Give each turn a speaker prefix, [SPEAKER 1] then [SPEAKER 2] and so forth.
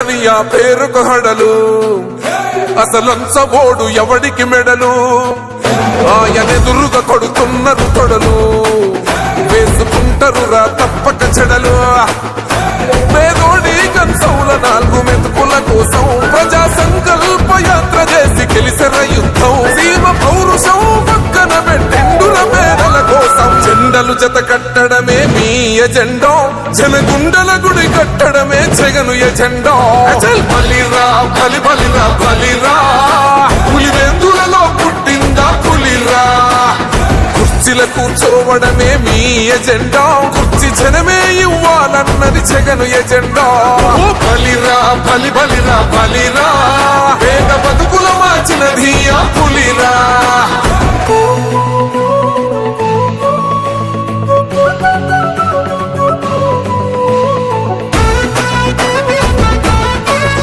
[SPEAKER 1] పెట్టని ఆ పేరుకు హడలు అసలంచబోడు ఎవడికి మెడలు ఆయనెదురుగా కొడుతున్నారు తొడలు వేసుకుంటారు రా తప్పక చెడలు పేదోడి కంచౌల 4 మెతుకుల కోసం ప్రజా సంకల్ప యాత్ర చేసి గెలిసెర యుద్ధం సీమ పౌరుషం పక్కన పెట్టెండుర పేదల కోసం జెండలు జత కట్టడమే మీ ఎజెండా జనగుండల గుడి కట్టడమే జగను ఎజెండా బలిరా బలి బలిరా బలిరా పులివెందులలో పుట్టిందా పులిరా కుర్చీల కూర్చోవడమే మీ ఎజెండా కుర్చీ జనమే ఇవ్వాలన్నది జగను ఎజెండా బలిరా